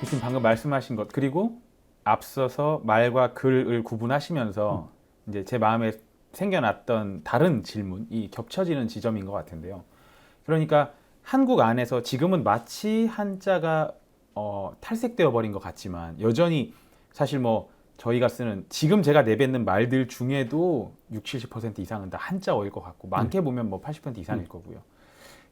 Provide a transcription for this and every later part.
교수님 방금 말씀하신 것, 그리고 앞서서 말과 글을 구분하시면서 이제 제 마음에 생겨났던 다른 질문이 겹쳐지는 지점인 것 같은데요. 그러니까 한국 안에서 지금은 마치 한자가 탈색되어 버린 것 같지만 여전히 사실 뭐 저희가 쓰는 지금 제가 내뱉는 말들 중에도 60, 70% 이상은 다 한자어일 것 같고 많게 보면 뭐 80% 이상일 거고요.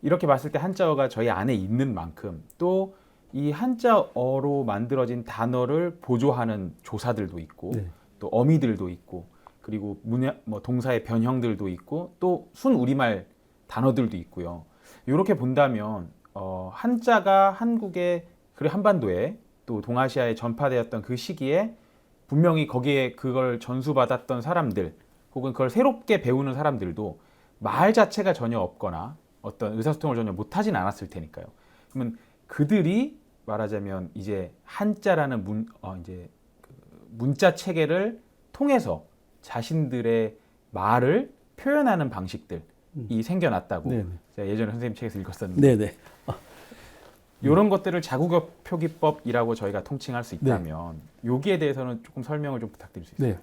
이렇게 봤을 때 한자어가 저희 안에 있는 만큼 또 이 한자어로 만들어진 단어를 보조하는 조사들도 있고 네. 또 어미들도 있고 그리고 뭐 동사의 변형들도 있고 또 순 우리말 단어들도 있고요. 이렇게 본다면 한자가 한국의 그리고 한반도에 또 동아시아에 전파되었던 그 시기에 분명히 거기에 그걸 전수받았던 사람들 혹은 그걸 새롭게 배우는 사람들도 말 자체가 전혀 없거나 어떤 의사소통을 전혀 못하진 않았을 테니까요. 그러면 그들이 말하자면 이제 한자라는 이제 그 문자 체계를 통해서 자신들의 말을 표현하는 방식들이 생겨났다고 네네. 제가 예전에 선생님 책에서 읽었었는데 네네. 이런 것들을 자국어 표기법이라고 저희가 통칭할 수 있다면 여기에 대해서는 조금 설명을 좀 부탁드릴 수 있어요? 네.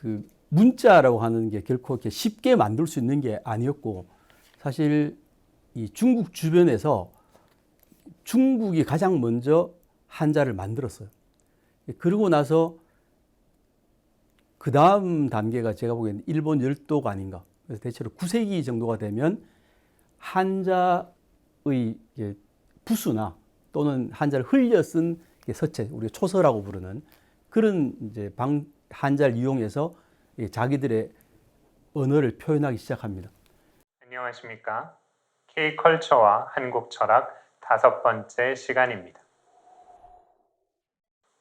그 문자라고 하는 게 결코 이렇게 쉽게 만들 수 있는 게 아니었고 사실 이 중국 주변에서 중국이 가장 먼저 한자를 만들었어요. 그러고 나서 그 다음 단계가 제가 보기에는 일본 열도가 아닌가. 그래서 대체로 9세기 정도가 되면 한자의 부수나 또는 한자를 흘려 쓴 서체, 우리가 초서라고 부르는 그런 이제 한자를 이용해서 자기들의 언어를 표현하기 시작합니다. 안녕하십니까. K컬처와 한국 철학 5번째 시간입니다.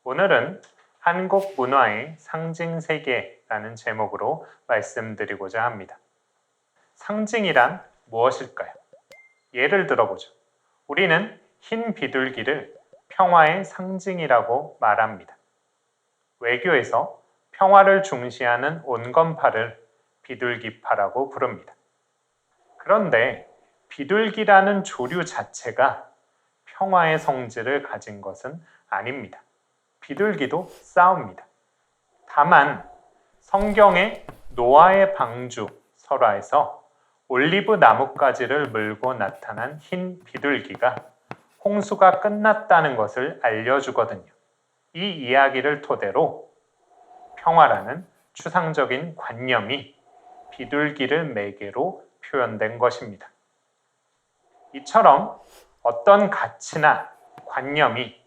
오늘은 한국 문화의 상징 세계라는 제목으로 말씀드리고자 합니다. 상징이란 무엇일까요? 예를 들어보죠. 우리는 흰 비둘기를 평화의 상징이라고 말합니다. 외교에서 평화를 중시하는 온건파를 비둘기파라고 부릅니다. 그런데 비둘기라는 조류 자체가 평화의 성질을 가진 것은 아닙니다. 비둘기도 싸웁니다. 다만 성경의 노아의 방주 설화에서 올리브 나뭇가지를 물고 나타난 흰 비둘기가 홍수가 끝났다는 것을 알려주거든요. 이 이야기를 토대로 평화라는 추상적인 관념이 비둘기를 매개로 표현된 것입니다. 이처럼 어떤 가치나 관념이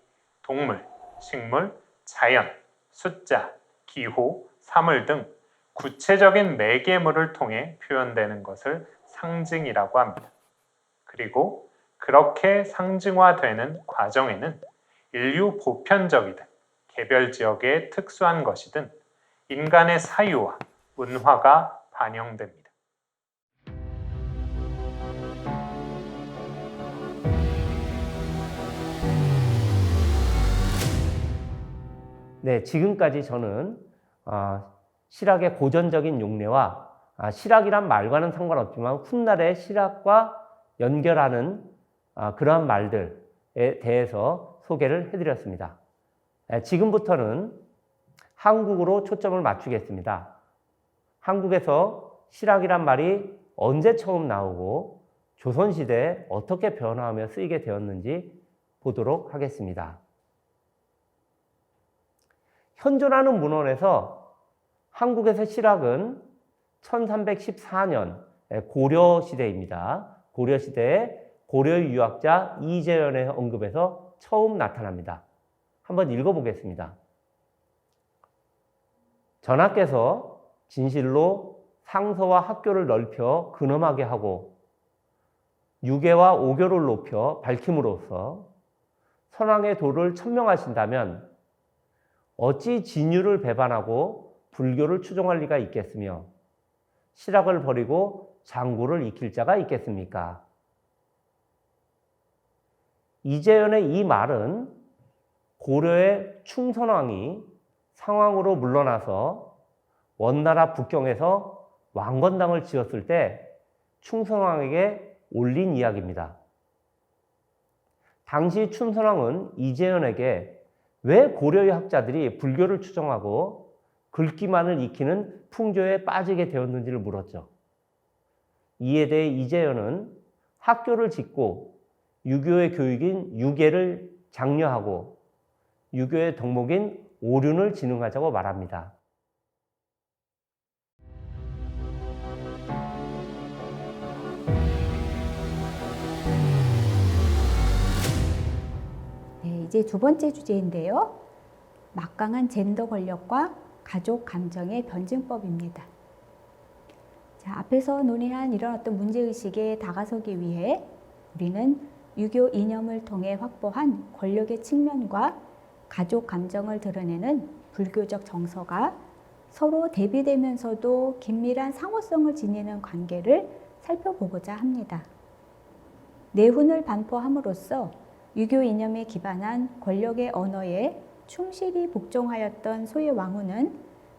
동물, 식물, 자연, 숫자, 기호, 사물 등 구체적인 매개물을 통해 표현되는 것을 상징이라고 합니다. 그리고 그렇게 상징화되는 과정에는 인류 보편적이든 개별 지역의 특수한 것이든 인간의 사유와 문화가 반영됩니다. 네, 지금까지 저는 실학의 고전적인 용례와 실학이란 말과는 상관없지만 훗날의 실학과 연결하는 그러한 말들에 대해서 소개를 해드렸습니다. 지금부터는 한국으로 초점을 맞추겠습니다. 한국에서 실학이란 말이 언제 처음 나오고 조선시대에 어떻게 변화하며 쓰이게 되었는지 보도록 하겠습니다. 현존하는 문헌에서 한국에서 실학은 1314년 고려시대입니다. 고려시대에 고려의 유학자 이재연의 언급에서 처음 나타납니다. 한번 읽어보겠습니다. 전하께서 진실로 상서와 학교를 넓혀 근엄하게 하고 유계와 오교를 높여 밝힘으로써 선왕의 도를 천명하신다면 어찌 진유를 배반하고 불교를 추종할 리가 있겠으며 실학을 버리고 장구를 익힐 자가 있겠습니까? 이재연의 이 말은 고려의 충선왕이 상왕으로 물러나서 원나라 북경에서 왕건당을 지었을 때 충선왕에게 올린 이야기입니다. 당시 춘선왕은 이재현에게 왜 고려의 학자들이 불교를 추종하고 글귀만을 익히는 풍조에 빠지게 되었는지를 물었죠. 이에 대해 이재현은 학교를 짓고 유교의 교육인 유계를 장려하고 유교의 덕목인 오륜을 진흥하자고 말합니다. 네, 이제 두 번째 주제인데요. 막강한 젠더 권력과 가족 감정의 변증법입니다. 자, 앞에서 논의한 이런 어떤 문제의식에 다가서기 위해 우리는 유교 이념을 통해 확보한 권력의 측면과 가족 감정을 드러내는 불교적 정서가 서로 대비되면서도 긴밀한 상호성을 지니는 관계를 살펴보고자 합니다. 내훈을 반포함으로써 유교 이념에 기반한 권력의 언어에 충실히 복종하였던 소의 왕후는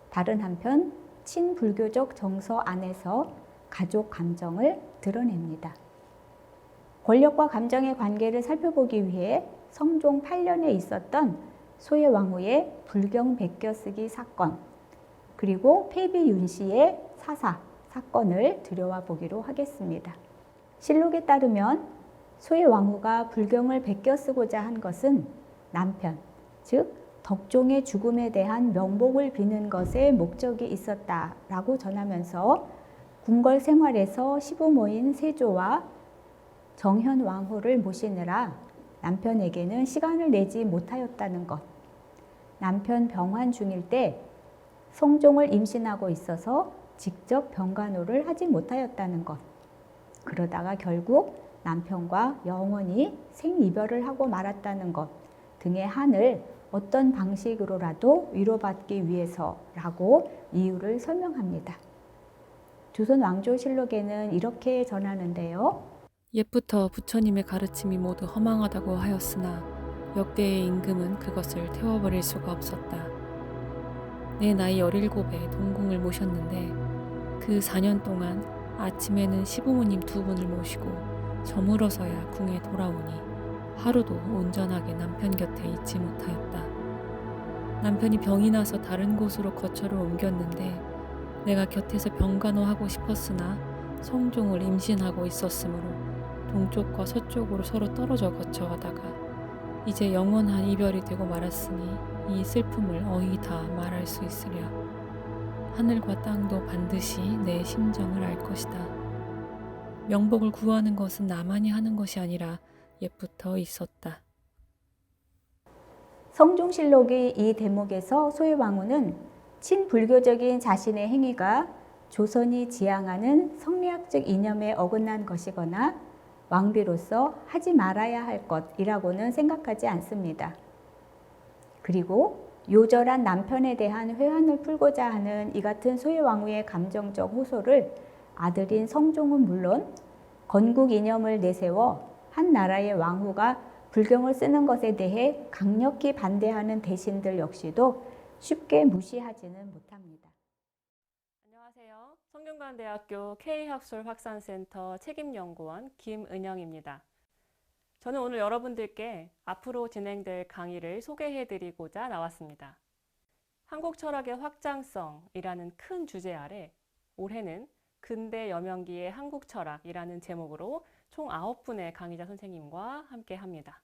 다른 한편 친불교적 정서 안에서 가족 감정을 드러냅니다. 권력과 감정의 관계를 살펴보기 위해 성종 8년에 있었던 소의 왕후의 불경 베껴쓰기 사건, 그리고 폐비 윤씨의 사사 사건을 들여와 보기로 하겠습니다. 실록에 따르면 소의 왕후가 불경을 베껴쓰고자 한 것은 남편, 즉 덕종의 죽음에 대한 명복을 비는 것에 목적이 있었다라고 전하면서 궁궐 생활에서 시부모인 세조와 정현 왕후를 모시느라 남편에게는 시간을 내지 못하였다는 것, 남편 병환 중일 때 성종을 임신하고 있어서 직접 병간호를 하지 못하였다는 것, 그러다가 결국 남편과 영원히 생이별을 하고 말았다는 것 등의 한을 어떤 방식으로라도 위로받기 위해서라고 이유를 설명합니다. 조선 왕조실록에는 이렇게 전하는데요. 옛부터 부처님의 가르침이 모두 허망하다고 하였으나 역대의 임금은 그것을 태워버릴 수가 없었다. 내 나이 17에 동궁을 모셨는데 그 4년 동안 아침에는 시부모님 2분을 모시고 저물어서야 궁에 돌아오니 하루도 온전하게 남편 곁에 있지 못하였다. 남편이 병이 나서 다른 곳으로 거처를 옮겼는데 내가 곁에서 병간호하고 싶었으나 성종을 임신하고 있었으므로 동쪽과 서쪽으로 서로 떨어져 거처하다가 이제 영원한 이별이 되고 말았으니 이 슬픔을 어이 다 말할 수 있으랴. 하늘과 땅도 반드시 내 심정을 알 것이다. 명복을 구하는 것은 나만이 하는 것이 아니라 옛부터 있었다. 성종실록의 이 대목에서 소의 왕후는 친불교적인 자신의 행위가 조선이 지향하는 성리학적 이념에 어긋난 것이거나 왕비로서 하지 말아야 할 것이라고는 생각하지 않습니다. 그리고 요절한 남편에 대한 회한을 풀고자 하는 이 같은 소의 왕후의 감정적 호소를 아들인 성종은 물론 건국 이념을 내세워 한 나라의 왕후가 불경을 쓰는 것에 대해 강력히 반대하는 대신들 역시도 쉽게 무시하지는 못합니다. 안녕하세요. 성균관대학교 K학술 확산센터 책임연구원 김은영입니다. 저는 오늘 여러분들께 앞으로 진행될 강의를 소개해드리고자 나왔습니다. 한국 철학의 확장성이라는 큰 주제 아래 올해는 근대 여명기의 한국 철학이라는 제목으로 총 9분의 강의자 선생님과 함께 합니다.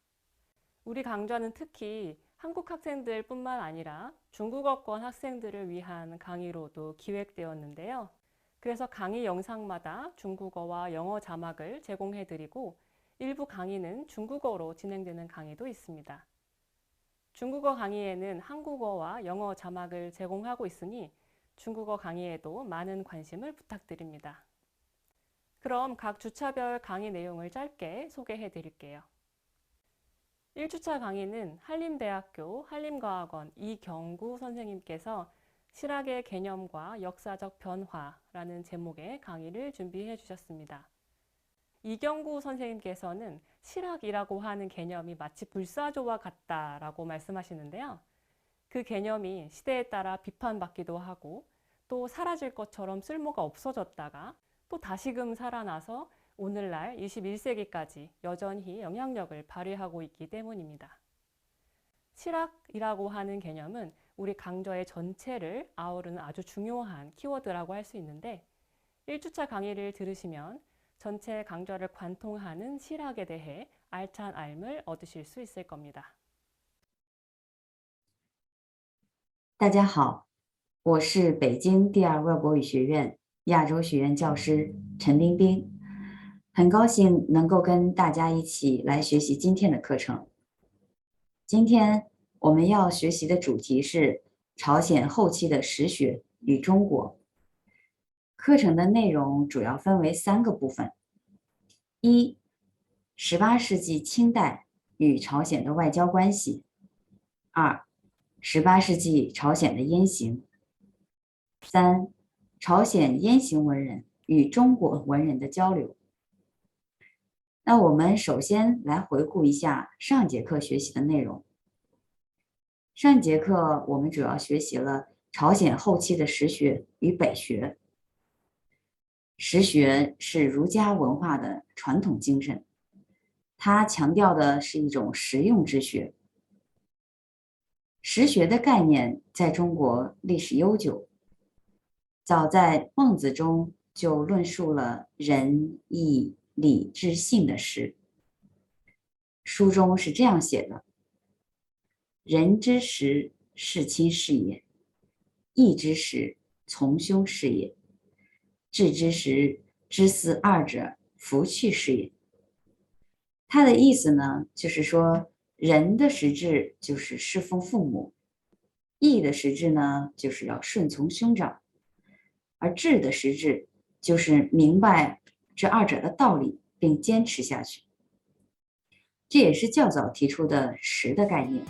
우리 강좌는 특히 한국 학생들 뿐만 아니라 중국어권 학생들을 위한 강의로도 기획되었는데요. 그래서 강의 영상마다 중국어와 영어 자막을 제공해드리고 일부 강의는 중국어로 진행되는 강의도 있습니다. 중국어 강의에는 한국어와 영어 자막을 제공하고 있으니 중국어 강의에도 많은 관심을 부탁드립니다. 그럼 각 주차별 강의 내용을 짧게 소개해 드릴게요. 1주차 강의는 한림대학교 한림과학원 이경구 선생님께서 실학의 개념과 역사적 변화라는 제목의 강의를 준비해 주셨습니다. 이경구 선생님께서는 실학이라고 하는 개념이 마치 불사조와 같다라고 말씀하시는데요. 그 개념이 시대에 따라 비판받기도 하고 또 사라질 것처럼 쓸모가 없어졌다가 또 다시금 살아나서 오늘날 21세기까지 여전히 영향력을 발휘하고 있기 때문입니다. 실학이라고 하는 개념은 우리 강좌의 전체를 아우르는 아주 중요한 키워드라고 할 수 있는데 1주차 강의를 들으시면 전체 강좌를 관통하는 실학에 대해 알찬 알을 얻으실 수 있을 겁니다. 大家好，我是北京第二外国语学院亚洲学院教师陈冰冰，很高兴能够跟大家一起来学习今天的课程。今天我们要学习的主题是朝鲜后期的史学与中国。课程的内容主要分为3个部分：一、18世纪清代与朝鲜的外交关系；二、18世纪朝鲜的燕行；三、朝鲜燕行文人与中国文人的交流。那我们首先来回顾一下上节课学习的内容。上节课我们主要学习了朝鲜后期的史学与北学。史学是儒家文化的传统精神，它强调的是一种实用之学。实学的概念在中国历史悠久，早在孟子中就论述了仁义礼智信的实。书中是这样写的：仁之实，事亲是也；义之实，从兄是也；智之实，知思二者，弗去是也。他的意思呢，就是说仁的实质就是侍奉父母，义的实质呢就是要顺从兄长，而智的实质就是明白这二者的道理并坚持下去。这也是较早提出的实的概念。